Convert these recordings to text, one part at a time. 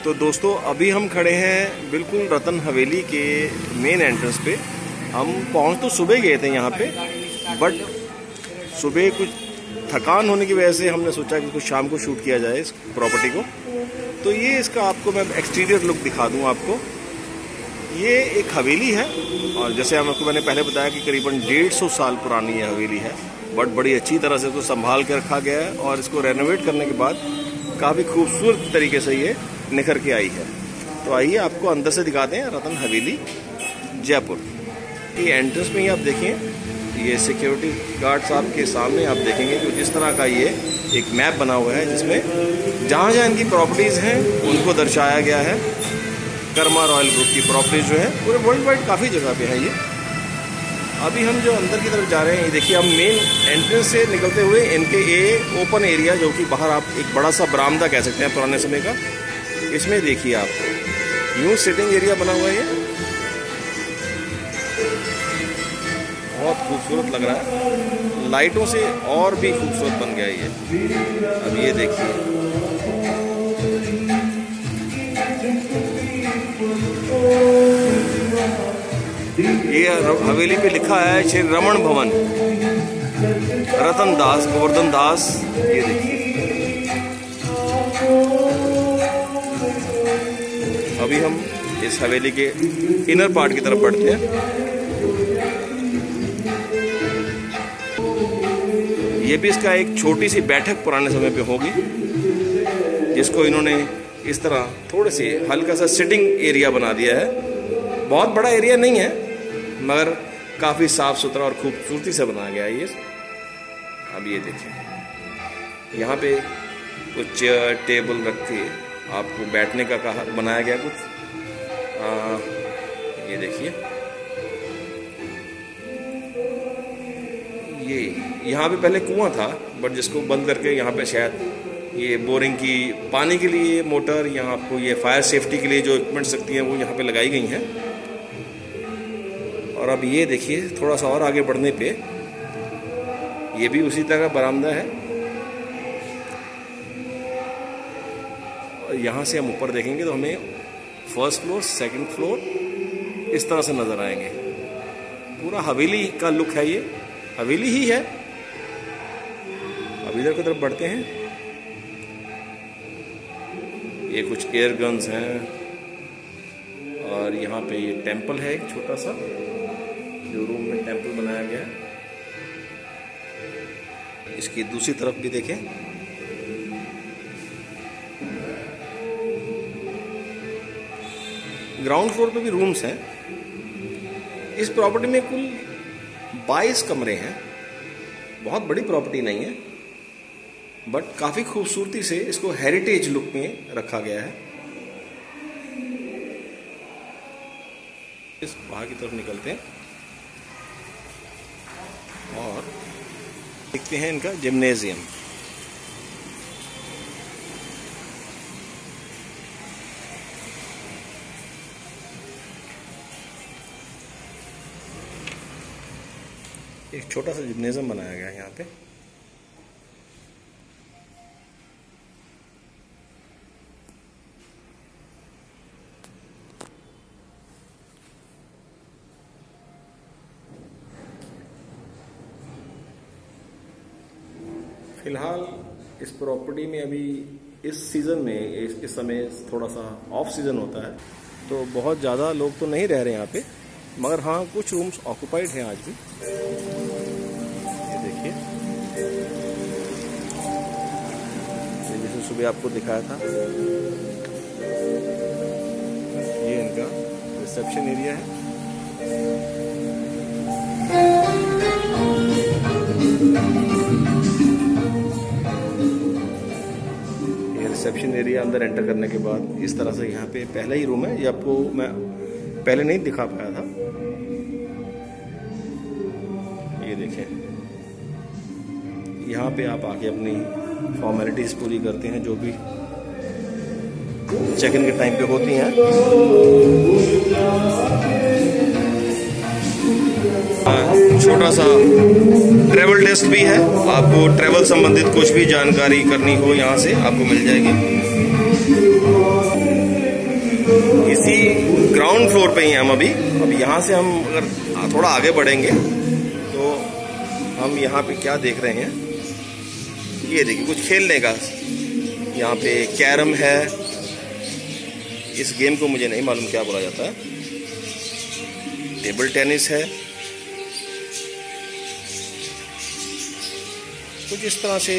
तो दोस्तों अभी हम खड़े हैं बिल्कुल रतन हवेली के मेन एंट्रेंस पे। हम पहुंच तो सुबह गए थे यहाँ पे, बट सुबह कुछ थकान होने की वजह से हमने सोचा कि कुछ शाम को शूट किया जाए इस प्रॉपर्टी को। तो ये इसका आपको मैं एक्सटीरियर लुक दिखा दूँ आपको। ये एक हवेली है और जैसे आपको मैंने पहले बताया कि करीबन 150 साल पुरानी ये हवेली है, बट बड़ी अच्छी तरह से इसको संभाल के रखा गया है और इसको रेनोवेट करने के बाद काफ़ी खूबसूरत तरीके से ये निखर के आई है। तो आइए आपको अंदर से दिखाते हैं रतन हवेली जयपुर। ये एंट्रेंस में ही आप देखें, ये सिक्योरिटी गार्ड साहब के सामने आप देखेंगे कि जिस तरह का ये एक मैप बना हुआ है जिसमें जहाँ जहाँ इनकी प्रॉपर्टीज़ हैं उनको दर्शाया गया है। कर्मा रॉयल ग्रुप की प्रॉपर्टीज जो है पूरे वर्ल्ड वाइड काफ़ी जगह पे है ये। अभी हम जो अंदर की तरफ जा रहे हैं, ये देखिए हम मेन एंट्रेंस से निकलते हुए इनके ये ओपन एरिया जो कि बाहर आप एक बड़ा सा बरामदा कह सकते हैं पुराने समय का, इसमें देखिए आप यूँ सिटिंग एरिया बना हुआ है। ये बहुत खूबसूरत लग रहा है, लाइटों से और भी खूबसूरत बन गया ये। अब ये देखिए ये हवेली पे लिखा है श्री रमन भवन रतन दास गोवर्धन दास। ये देखिए अभी हम इस हवेली के इनर पार्ट की तरफ बढ़ते हैं। ये भी इसका एक छोटी सी बैठक पुराने समय पे होगी जिसको इन्होंने इस तरह थोड़े से हल्का सा सिटिंग एरिया बना दिया है। बहुत बड़ा एरिया नहीं है मगर काफ़ी साफ सुथरा और खूबसूरती से बनाया गया है ये। अब ये देखिए यहाँ पे कुछ चेयर टेबल रख के आपको बैठने का कहा बनाया गया कुछ। ये देखिए ये यहाँ पे पहले कुआं था, बट जिसको बंद करके यहाँ पे शायद ये बोरिंग की पानी के लिए मोटर, यहाँ आपको ये फायर सेफ्टी के लिए जो इक्विपमेंट्स लगती हैं वो यहाँ पे लगाई गई हैं। और अब ये देखिए थोड़ा सा और आगे बढ़ने पे ये भी उसी तरह का बरामदा है। और यहाँ से हम ऊपर देखेंगे तो हमें फर्स्ट फ्लोर सेकंड फ्लोर इस तरह से नज़र आएंगे। पूरा हवेली का लुक है, ये हवेली ही है। अब इधर की तरफ बढ़ते हैं। ये कुछ एयर गन्स हैं और यहाँ पे ये टेंपल है एक छोटा सा, जो रूम में टेंपल बनाया गया है। इसकी दूसरी तरफ भी देखें। ग्राउंड फ्लोर पे भी रूम्स हैं। इस प्रॉपर्टी में कुल 22 कमरे हैं। बहुत बड़ी प्रॉपर्टी नहीं है, बट काफी खूबसूरती से इसको हेरिटेज लुक में रखा गया है। इस बाहर की तरफ निकलते हैं और देखते हैं इनका जिम्नेजियम। एक छोटा सा जिम्नेजियम बनाया गया है यहाँ पे। फिलहाल इस प्रॉपर्टी में अभी इस सीज़न में इस समय थोड़ा सा ऑफ सीज़न होता है, तो बहुत ज़्यादा लोग तो नहीं रह रहे हैं यहाँ पे, मगर हाँ कुछ रूम्स ऑक्यूपाइड हैं आज भी। ये देखिए, जैसे सुबह आपको दिखाया था, ये इनका रिसेप्शन एरिया है। रिसेप्शन एरिया अंदर एंटर करने के बाद इस तरह से यहाँ पे पहला ही रूम है। ये आपको मैं पहले नहीं दिखा पाया था। ये देखें, यहाँ पे आप आके अपनी फॉर्मेलिटीज पूरी करते हैं जो भी चेक इन के टाइम पे होती हैं। छोटा सा ट्रैवल डेस्क भी है, आपको ट्रैवल संबंधित कुछ भी जानकारी करनी हो यहाँ से आपको मिल जाएगी। ग्राउंड फ्लोर पे ही हम अभी। अब यहाँ से हम अगर थोड़ा आगे बढ़ेंगे तो हम यहाँ पे क्या देख रहे हैं, ये देखिए कुछ खेलने का। यहाँ पे कैरम है, इस गेम को मुझे नहीं मालूम क्या बोला जाता है। टेबल टेनिस है, कुछ इस तरह से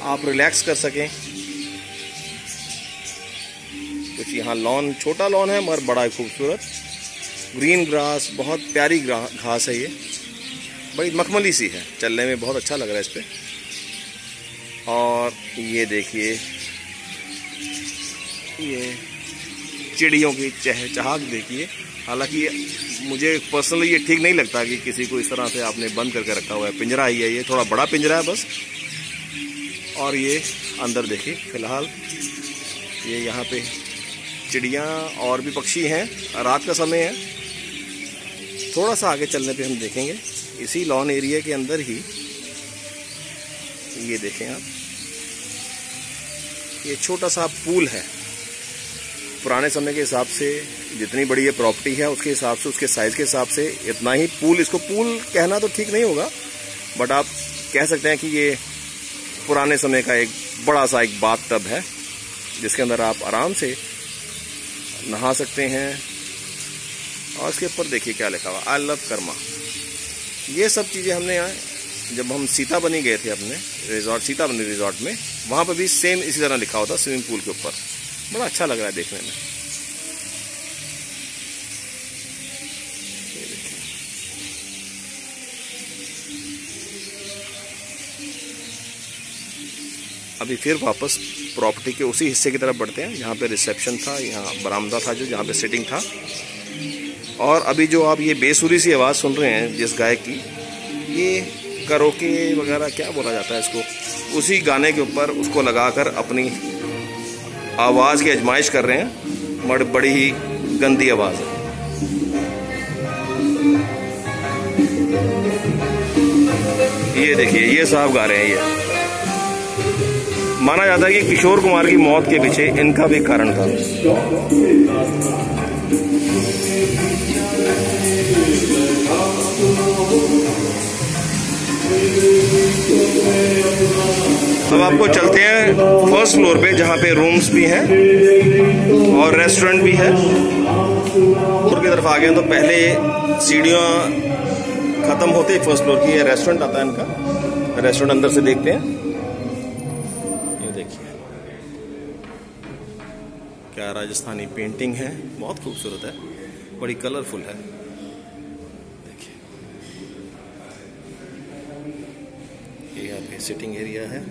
आप रिलैक्स कर सकें। कुछ यहाँ लॉन, छोटा लॉन है मगर बड़ा खूबसूरत ग्रीन ग्रास, बहुत प्यारी घास है। ये बड़ी मखमली सी है, चलने में बहुत अच्छा लग रहा है इस पे। और ये देखिए ये चिड़ियों की चहचहाट देखिए। हालांकि मुझे पर्सनली ये ठीक नहीं लगता कि किसी को इस तरह से आपने बंद करके रखा हुआ है। पिंजरा ही है ये, थोड़ा बड़ा पिंजरा है बस। और ये अंदर देखिए, फिलहाल ये यहाँ पे चिड़ियाँ और भी पक्षी हैं। रात का समय है, थोड़ा सा आगे चलने पे हम देखेंगे इसी लॉन एरिया के अंदर ही। ये देखें आप, ये छोटा सा पूल है। पुराने समय के हिसाब से जितनी बड़ी ये प्रॉपर्टी है उसके हिसाब से, उसके साइज के हिसाब से इतना ही पूल, इसको पूल कहना तो ठीक नहीं होगा बट आप कह सकते हैं कि ये पुराने समय का एक बड़ा सा एक बाथ टब है जिसके अंदर आप आराम से नहा सकते हैं। और इसके ऊपर देखिए क्या लिखा हुआ, आई लव कर्मा। ये सब चीज़ें हमने यहाँ जब हम सीताबनी गए थे अपने रिजॉर्ट, सीताबनी रिजॉर्ट में, वहाँ पर भी सेम इसी तरह लिखा होता स्विमिंग पूल के ऊपर। बड़ा अच्छा लग रहा है देखने में। अभी फिर वापस प्रॉपर्टी के उसी हिस्से की तरफ बढ़ते हैं जहाँ पे रिसेप्शन था, यहाँ बरामदा था जो, जहाँ पे सिटिंग था। और अभी जो आप ये बेसुरी सी आवाज़ सुन रहे हैं जिस गायक की, ये करोके वगैरह क्या बोला जाता है इसको, उसी गाने के ऊपर उसको लगाकर अपनी आवाज़ की आजमाइश कर रहे हैं। बड़ी ही गंदी आवाज़ है। ये देखिए ये साहब गा रहे हैं। ये माना जाता है कि किशोर कुमार की मौत के पीछे इनका भी कारण था। अब आपको चलते हैं फर्स्ट फ्लोर पे जहाँ पे रूम्स भी हैं और रेस्टोरेंट भी है। ऊपर की तरफ आ गए तो पहले सीढ़ियाँ खत्म होते ही फर्स्ट फ्लोर की ये रेस्टोरेंट आता है इनका। रेस्टोरेंट अंदर से देखते हैं। ये देखिए क्या राजस्थानी पेंटिंग है, बहुत खूबसूरत है, बड़ी कलरफुल है। देखिए ये यहाँ पे सिटिंग एरिया है।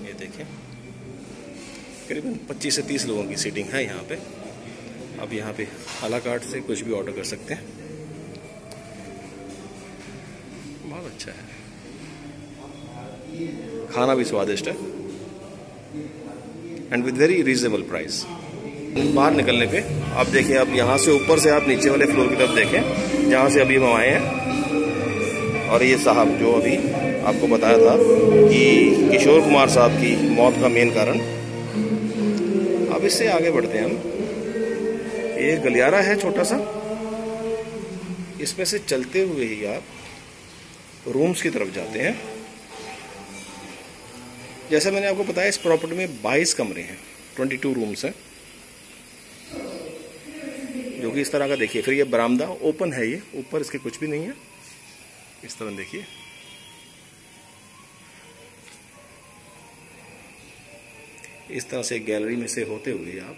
ये देखिए करीबन 25 से 30 लोगों की सीटिंग है यहाँ पे। अब यहाँ पे आ ला कार्ट से कुछ भी ऑर्डर कर सकते हैं। बहुत अच्छा है, खाना भी स्वादिष्ट है and with very reasonable price. बाहर निकलने पे आप देखिए, अब यहाँ से ऊपर से आप नीचे वाले फ्लोर की तरफ देखें जहाँ से अभी हम आए हैं। और ये साहब जो अभी आपको बताया था कि किशोर कुमार साहब की मौत का मेन कारण। अब इससे आगे बढ़ते हैं हम। ये गलियारा है छोटा सा, इसमें से चलते हुए ही आप रूम्स की तरफ जाते हैं। जैसा मैंने आपको बताया इस प्रॉपर्टी में 22 कमरे हैं, 22 रूम्स हैं जो कि इस तरह का देखिए। फिर ये बरामदा ओपन है, ये ऊपर इसके कुछ भी नहीं है। इस तरह देखिए, इस तरह से गैलरी में से होते हुए आप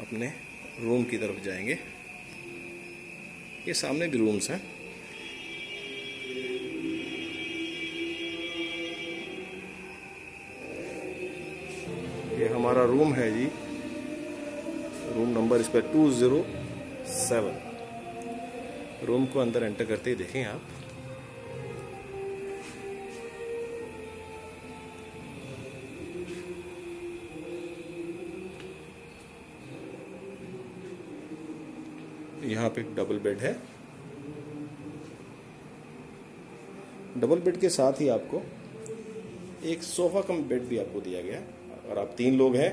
अपने रूम की तरफ जाएंगे। ये सामने भी रूम्स हैं। ये हमारा रूम है जी, रूम नंबर इस पर 207। रूम को अंदर एंटर करते ही देखें आप, यहाँ पे एक डबल बेड है। डबल बेड के साथ ही आपको एक सोफा कम बेड भी आपको दिया गया है। अगर आप 3 लोग हैं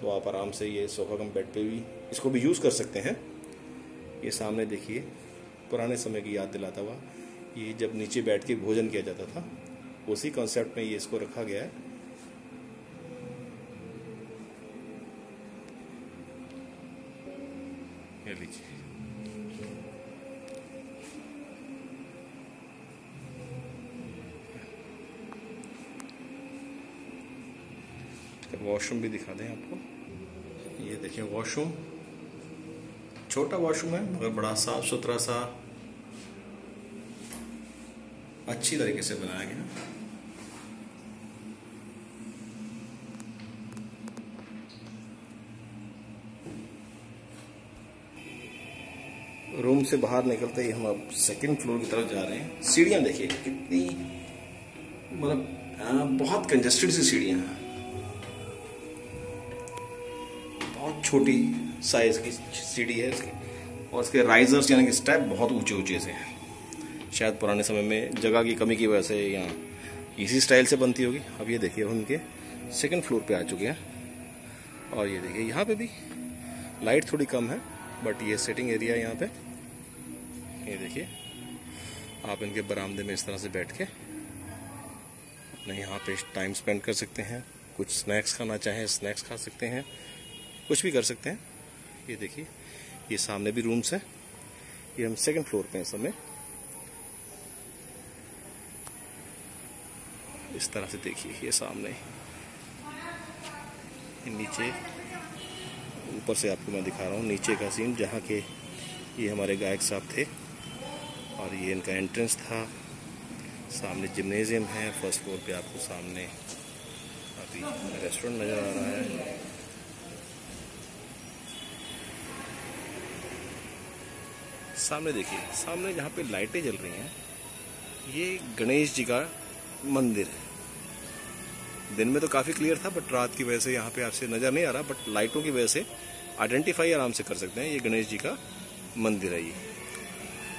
तो आप आराम से ये सोफ़ा कम बेड पे भी इसको भी यूज़ कर सकते हैं। ये सामने देखिए पुराने समय की याद दिलाता हुआ, ये जब नीचे बैठ के भोजन किया जाता था उसी कॉन्सेप्ट में ये इसको रखा गया है। ये लीजिए, वॉशरूम भी दिखा दें आपको। ये देखिए वॉशरूम, छोटा वॉशरूम है मगर बड़ा साफ सुथरा सा अच्छी तरीके से बनाया गया। रूम से बाहर निकलते ही हम अब सेकंड फ्लोर की तरफ जा रहे हैं। सीढ़ियां देखिए कितनी, मतलब बहुत कंजेस्टेड सी सीढ़ियां हैं, बहुत छोटी साइज की सीढ़ी है इसकी, और इसके राइजर्स यानी कि स्टेप बहुत ऊंचे ऊंचे से हैं। शायद पुराने समय में जगह की कमी की वजह से यहाँ इसी स्टाइल से बनती होगी। अब ये देखिए हम इनके सेकंड फ्लोर पे आ चुके हैं, और ये देखिए यहाँ पे भी लाइट थोड़ी कम है बट ये सिटिंग एरिया यहाँ पे। ये देखिए आप इनके बरामदे में इस तरह से बैठ के अपने यहाँ पे टाइम स्पेंड कर सकते हैं। कुछ स्नैक्स खाना चाहें स्नैक्स खा सकते हैं, कुछ भी कर सकते हैं। ये देखिए ये सामने भी रूम्स हैं। ये हम सेकंड फ्लोर पे हैं इस समय। इस तरह से देखिए ये सामने, नीचे ऊपर से आपको मैं दिखा रहा हूँ नीचे का सीन, जहाँ के ये हमारे गायक साहब थे और ये इनका एंट्रेंस था। सामने जिम्नेजियम है, फर्स्ट फ्लोर पे आपको सामने अभी रेस्टोरेंट नज़र आ रहा है। सामने देखिए, सामने जहाँ पे लाइटें जल रही हैं ये गणेश जी का मंदिर है। दिन में तो काफ़ी क्लियर था बट रात की वजह से यहाँ पे आपसे नज़र नहीं आ रहा, बट लाइटों की वजह से आइडेंटिफाई आराम से कर सकते हैं। ये गणेश जी का मंदिर है ये।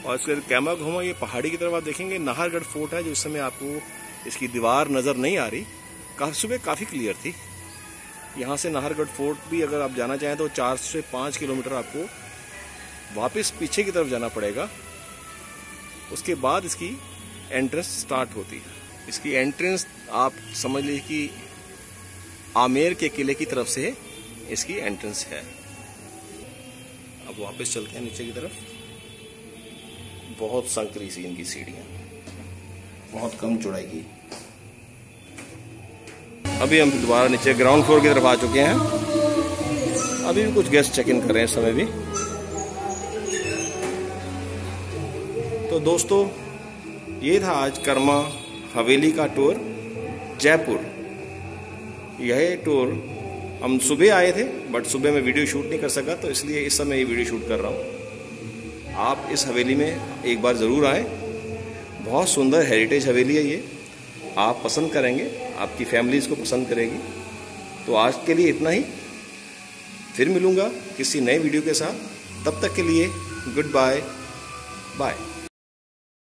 और इसका कैमरा घुमा, ये पहाड़ी की तरफ आप देखेंगे नाहरगढ़ फोर्ट है, जो इस समय आपको इसकी दीवार नज़र नहीं आ रही। सुबह काफ़ी क्लियर थी। यहाँ से नाहरगढ़ फोर्ट भी अगर आप जाना चाहें तो 4 से 5 किलोमीटर आपको वापस पीछे की तरफ जाना पड़ेगा। उसके बाद इसकी एंट्रेंस स्टार्ट होती है। इसकी एंट्रेंस आप समझ लीजिए कि आमेर के किले की तरफ से इसकी एंट्रेंस है। अब वापस चलते हैं नीचे की तरफ। बहुत संकरी सी इनकी सीढ़ियाँ, बहुत कम चौड़ाई की। अभी हम दोबारा नीचे ग्राउंड फ्लोर की तरफ आ चुके हैं। अभी भी कुछ गेस्ट चेक इन कर रहे हैं इस समय भी। तो दोस्तों ये था आज कर्मा हवेली का टूर जयपुर। यह टूर हम सुबह आए थे बट सुबह मैं वीडियो शूट नहीं कर सका, तो इसलिए इस समय ये वीडियो शूट कर रहा हूँ। आप इस हवेली में एक बार ज़रूर आएँ। बहुत सुंदर हेरिटेज हवेली है ये, आप पसंद करेंगे, आपकी फैमिली इसको पसंद करेगी। तो आज के लिए इतना ही, फिर मिलूँगा किसी नए वीडियो के साथ। तब तक के लिए गुड बाय बाय।